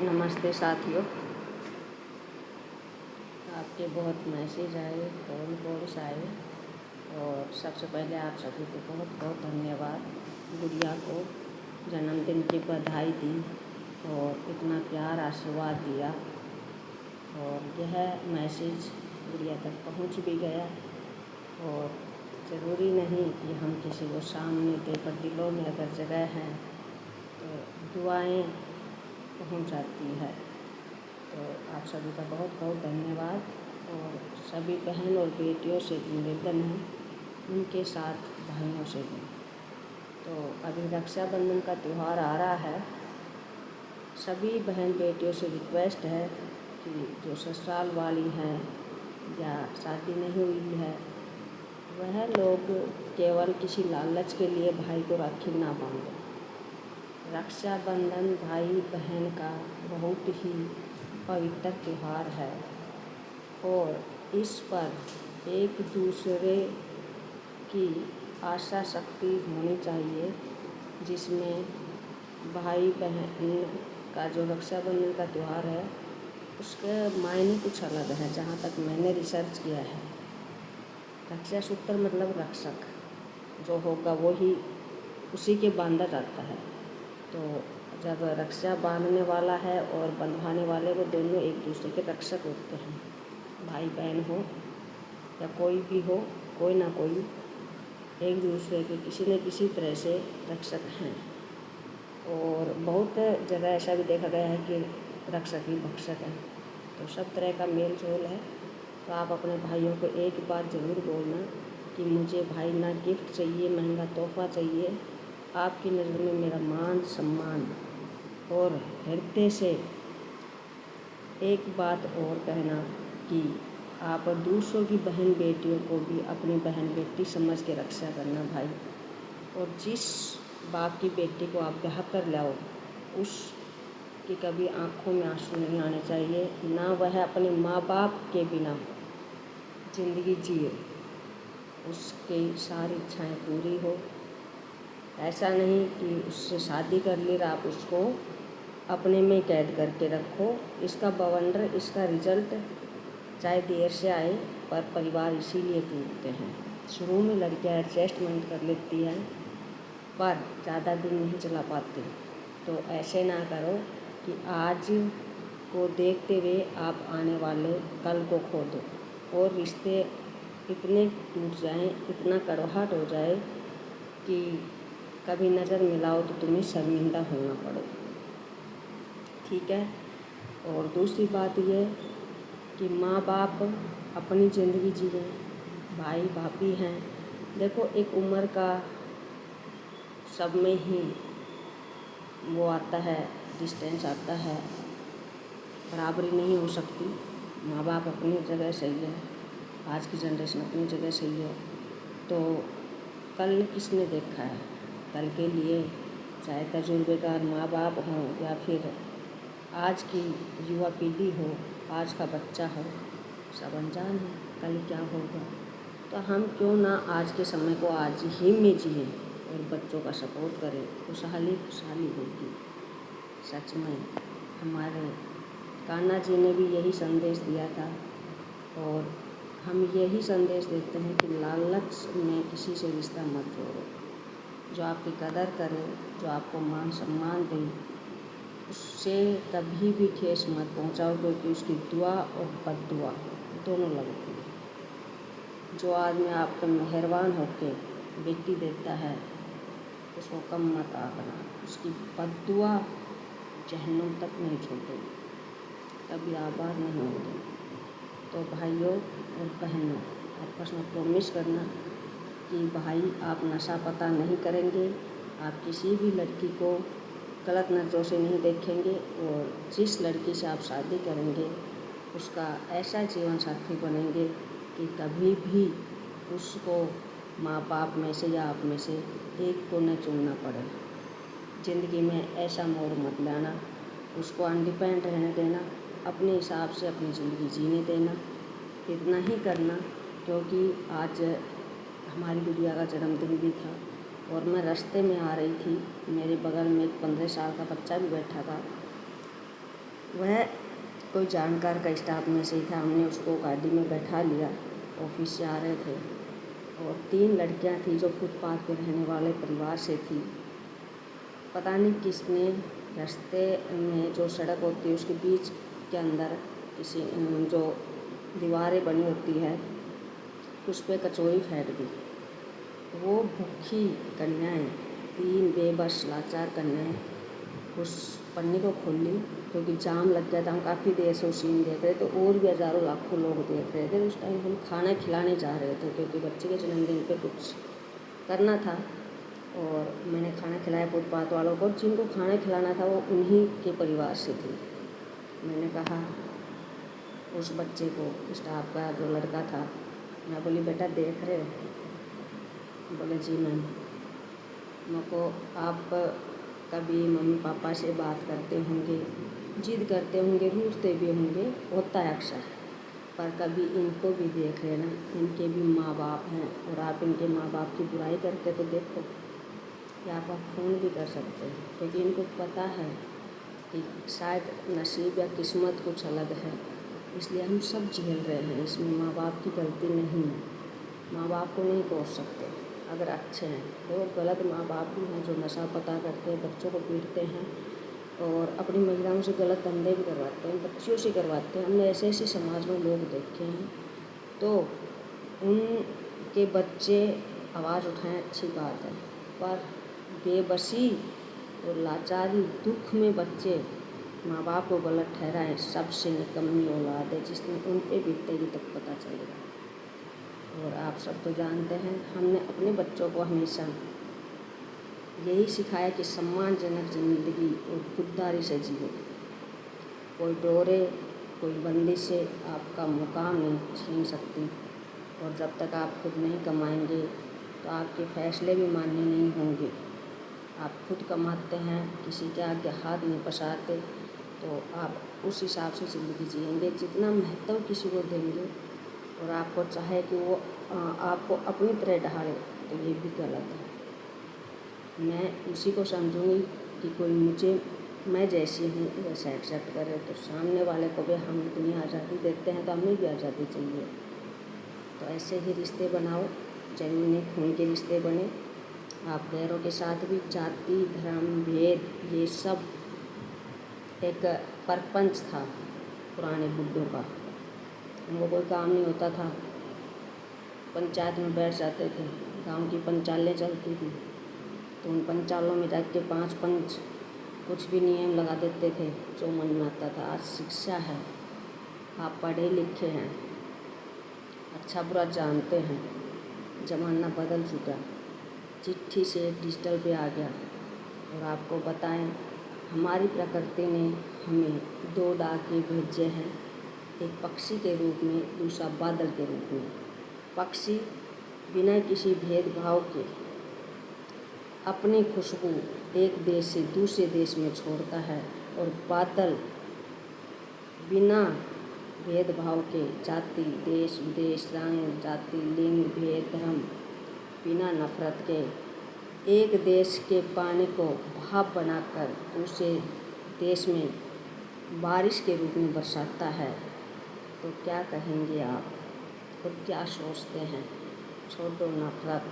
नमस्ते साथियों। आपके बहुत मैसेज आए, फ़ोन कॉल्स आए और सबसे पहले आप सभी को बहुत बहुत धन्यवाद। गुड़िया को जन्मदिन की बधाई दी और इतना प्यार आशीर्वाद दिया और यह मैसेज गुड़िया तक पहुंच भी गया। और ज़रूरी नहीं कि हम किसी को सामने देकर, दिलों में अगर जगह है तो दुआएं पहुंच जाती है। तो आप सभी का बहुत बहुत धन्यवाद। और सभी बहन और बेटियों से निवेदन है, उनके साथ भाइयों से भी। तो अभी रक्षाबंधन का त्यौहार आ रहा है। सभी बहन बेटियों से रिक्वेस्ट है कि जो ससुराल वाली हैं या शादी नहीं हुई है, वह लोग केवल किसी लालच के लिए भाई को राखी ना बांधें। रक्षाबंधन भाई बहन का बहुत ही पवित्र त्यौहार है और इस पर एक दूसरे की आशा शक्ति होनी चाहिए, जिसमें भाई बहन का जो रक्षाबंधन का त्यौहार है उसके मायने कुछ अलग है। जहाँ तक मैंने रिसर्च किया है, रक्षा सूत्र मतलब रक्षक जो होगा वो ही उसी के बांधा जाता है। तो जब रक्षा बांधने वाला है और बंधवाने वाले, वो दोनों एक दूसरे के रक्षक होते हैं। भाई बहन हो या कोई भी हो, कोई ना कोई एक दूसरे के किसी न किसी तरह से रक्षक हैं। और बहुत जगह ऐसा भी देखा गया है कि रक्षक ही भक्षक है। तो सब तरह का मेल जोल है। तो आप अपने भाइयों को एक बात ज़रूर बोलना कि मुझे भाई ना गिफ्ट चाहिए, महंगा तोहफ़ा चाहिए, आपकी नज़र में मेरा मान सम्मान। और हृदय से एक बात और कहना कि आप दूसरों की बहन बेटियों को भी अपनी बहन बेटी समझ के रक्षा करना भाई। और जिस बाप की बेटी को आप ब्याह कर लाओ, उसकी कभी आँखों में आंसू नहीं आने चाहिए, ना वह अपने माँ बाप के बिना ज़िंदगी जिए, उसकी सारी इच्छाएं पूरी हो। ऐसा नहीं कि उससे शादी कर ली और आप उसको अपने में कैद करके रखो। इसका बवंडर, इसका रिजल्ट चाहे देर से आए, पर परिवार इसीलिए टूटते हैं। शुरू में लड़कियां एडजस्टमेंट कर लेती हैं, पर ज़्यादा दिन नहीं चला पाती। तो ऐसे ना करो कि आज को देखते हुए आप आने वाले कल को खो दो और रिश्ते इतने टूट जाएं, इतना कड़वाहट हो जाए कि कभी नज़र मिलाओ तो तुम्हें शर्मिंदा होना पड़े। ठीक है। और दूसरी बात ये कि माँ बाप अपनी ज़िंदगी जिए, भाई भाभी हैं। देखो, एक उम्र का सब में ही वो आता है, डिस्टेंस आता है, बराबरी नहीं हो सकती। माँ बाप अपनी जगह सही है, आज की जनरेशन अपनी जगह सही है। तो कल किसने देखा है? कल के लिए चाहे तजुर्बेकार माँ बाप हों या फिर आज की युवा पीढ़ी हो, आज का बच्चा हो, सब अनजान है कल क्या होगा। तो हम क्यों ना आज के समय को आज ही में जिए और बच्चों का सपोर्ट करें, खुशहाली खुशहाली होगी। सच में हमारे कान्हा जी ने भी यही संदेश दिया था और हम यही संदेश देते हैं कि लालच में किसी से रिश्ता मत जोड़ो। जो आपकी कदर करे, जो आपको मान सम्मान दे, उससे कभी भी ठेस मत पहुंचाओ, क्योंकि उसकी दुआ और बद्दुआ दोनों लगती है। जो आदमी आप पर मेहरबान होकर बेटी देता है, उसको कम मत आंकना, उसकी बद्दुआ जहन्नुम तक नहीं छोड़ेगी, कभी आबाद नहीं होंगे। तो भाइयों और बहनों, आपस में प्रॉमिस करना कि भाई आप नशा पता नहीं करेंगे, आप किसी भी लड़की को गलत नज़रों से नहीं देखेंगे और जिस लड़की से आप शादी करेंगे उसका ऐसा जीवन साथी बनेंगे कि कभी भी उसको माँ बाप में से या आप में से एक को न चुनना पड़े। ज़िंदगी में ऐसा मोड़ मत लाना, उसको अनडिपेंड रहने देना, अपने हिसाब से अपनी ज़िंदगी जीने देना। इतना ही करना, क्योंकि आज हमारी गुड़िया का जन्मदिन भी था और मैं रास्ते में आ रही थी, मेरे बगल में एक 15 साल का बच्चा भी बैठा था। वह कोई जानकार का स्टाफ में से ही था। हमने उसको गाड़ी में बैठा लिया, ऑफिस से आ रहे थे, और 3 लड़कियां थी जो फुटपाथ पे रहने वाले परिवार से थी। पता नहीं किसने रास्ते में जो सड़क होती है उसके बीच के अंदर किसी जो दीवारें बनी होती है उस पर कचौरी फेंक दी। वो भूखी कन्याएं, 3 बेबस लाचार कन्याएं उस पन्नी को खोल ली, क्योंकि जाम लग गया था। हम काफ़ी देर से उस सीन देख रहे थे, और भी हज़ारों लाखों लोग देख रहे थे। उस टाइम हम खाना खिलाने जा रहे थे, क्योंकि बच्चे के जन्मदिन पे कुछ करना था, और मैंने खाना खिलाया फुटपाथ वालों को। जिनको खाना खिलाना था वो उन्हीं के परिवार से थी। मैंने कहा उस बच्चे को, स्टाफ का जो लड़का था, मैं बोली बेटा देख रहे हो? बोले जी मैम। मेरे आप कभी मम्मी पापा से बात करते होंगे, जिद करते होंगे, रूठते भी होंगे, होता है अक्सर, पर कभी इनको भी देख लेना, इनके भी माँ बाप हैं, और आप इनके माँ बाप की बुराई करते तो देखो, या आप फ़ोन भी कर सकते हैं, क्योंकि इनको पता है कि शायद नसीब या किस्मत कुछ अलग है, इसलिए हम सब झेल रहे हैं। इसमें माँ बाप की गलती नहीं है, माँ बाप को नहीं कोस सकते अगर अच्छे हैं। तो गलत माँ बाप भी हैं जो नशा पता करते हैं, बच्चों को पीटते हैं, और अपनी महिलाओं से गलत धंधे भी करवाते हैं, बच्चियों से करवाते हैं। हमने ऐसे ऐसे समाज में लोग देखे हैं, तो उनके बच्चे आवाज़ उठाएं अच्छी बात है, पर बेबसी और लाचारी दुख में बच्चे माँ बाप को गलत ठहराएं, सबसे निकम्मी औलाद है, जिस दिन उन पर बीतेगी तब पता चलेगा। और आप सब तो जानते हैं, हमने अपने बच्चों को हमेशा यही सिखाया कि सम्मानजनक ज़िंदगी और खुददारी से जियो। कोई डोरे, कोई बंदिश से आपका मुकाम नहीं छीन सकती, और जब तक आप खुद नहीं कमाएंगे तो आपके फैसले भी मान्य नहीं होंगे। आप खुद कमाते हैं, किसी के आगे हाथ नहीं पसारते, तो आप उस हिसाब से ज़िंदगी जिएंगे। जितना महत्व किसी को देंगे और आपको चाहे कि वो आपको अपनी तरह ढाले, तो ये भी गलत है। मैं उसी को समझूंगी कि कोई मैं जैसी हूँ वैसा एक्सेप्ट करे, तो सामने वाले को भी हम इतनी आज़ादी देते हैं तो हमें भी आज़ादी चाहिए। तो ऐसे ही रिश्ते बनाओ, जरूरी नहीं खून के रिश्ते बने। आप गैरों के साथ भी जाति, धर्म, भेद, ये सब एक परपंच था पुराने बुड्ढों का। उनको कोई काम नहीं होता था, पंचायत में बैठ जाते थे, गांव की पंचायतें चलती थी, तो उन पंचायतों में जाके 5 पंच कुछ भी नियम लगा देते थे जो मन में आता था। आज शिक्षा है, आप पढ़े लिखे हैं, अच्छा बुरा जानते हैं, ज़माना बदल चुका, चिट्ठी से डिजिटल पे आ गया। और आपको बताएं, हमारी प्रकृति ने हमें 2 डाके भेजे हैं, एक पक्षी के रूप में, दूसरा बादल के रूप में। पक्षी बिना किसी भेदभाव के अपनी खुशबू एक देश से दूसरे देश में छोड़ता है, और बादल बिना भेदभाव के जाति, देश विदेश, रंग, जाति, लिंग, भेद, धर्म, बिना नफरत के एक देश के पानी को भाप बनाकर दूसरे देश में बारिश के रूप में बरसाता है। तो क्या कहेंगे आप, और क्या सोचते हैं? छोड़ दो नफरत,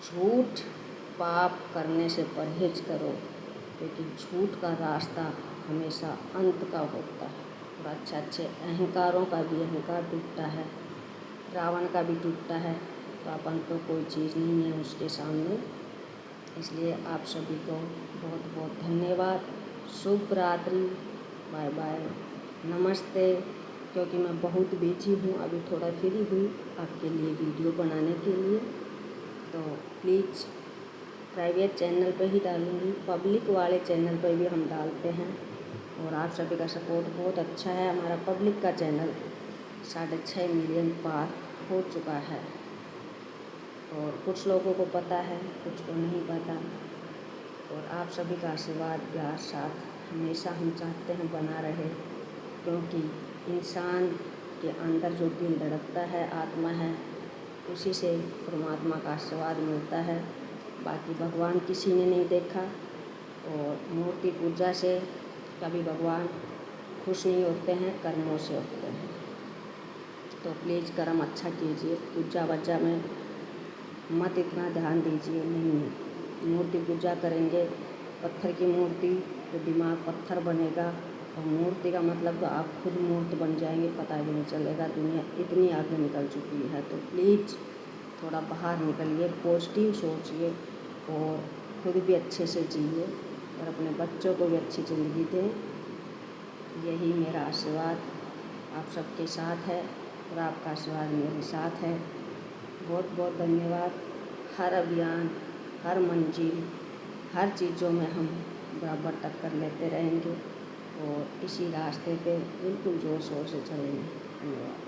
झूठ पाप करने से परहेज करो, क्योंकि झूठ का रास्ता हमेशा अंत का होता है। और अच्छे अहंकारों का भी अहंकार टूटता है, रावण का भी टूटता है, तो अपन तो कोई चीज़ नहीं है उसके सामने। इसलिए आप सभी को बहुत बहुत धन्यवाद। शुभ रात्रि, बाय बाय, नमस्ते। क्योंकि मैं बहुत बिजी हूँ, अभी थोड़ा फ्री हुई आपके लिए वीडियो बनाने के लिए, तो प्लीज़ प्राइवेट चैनल पर ही डालूँगी, पब्लिक वाले चैनल पर भी हम डालते हैं। और आप सभी का सपोर्ट बहुत अच्छा है। हमारा पब्लिक का चैनल 6.5 मिलियन पार हो चुका है, और कुछ लोगों को पता है, कुछ को नहीं पता। और आप सभी का आशीर्वाद, प्यार, साथ हमेशा हम चाहते हैं बना रहे, क्योंकि इंसान के अंदर जो दिल धड़कता है, आत्मा है, उसी से परमात्मा का आशीर्वाद मिलता है। बाकी भगवान किसी ने नहीं देखा, और मूर्ति पूजा से कभी भगवान खुश नहीं होते हैं, कर्मों से होते हैं। तो प्लीज़ कर्म अच्छा कीजिए, पूजा वजा में मत इतना ध्यान दीजिए। नहीं, मूर्ति पूजा करेंगे, पत्थर की मूर्ति तो दिमाग पत्थर बनेगा, और मूर्ति का मतलब तो आप खुद मूर्त बन जाएंगे, पता भी नहीं चलेगा। दुनिया इतनी आगे निकल चुकी है, तो प्लीज़ थोड़ा बाहर निकलिए, पॉजिटिव सोचिए और खुद भी अच्छे से जिए और अपने बच्चों को भी अच्छी ज़िंदगी दें। यही मेरा आशीर्वाद आप सबके साथ है और आपका आशीर्वाद मेरे साथ है। बहुत बहुत धन्यवाद। हर अभियान, हर मंजिल, हर चीज़ों में हम बराबर टक्कर लेते रहेंगे और इसी रास्ते पे बिल्कुल जोर शोर से चलेंगे। धन्यवाद।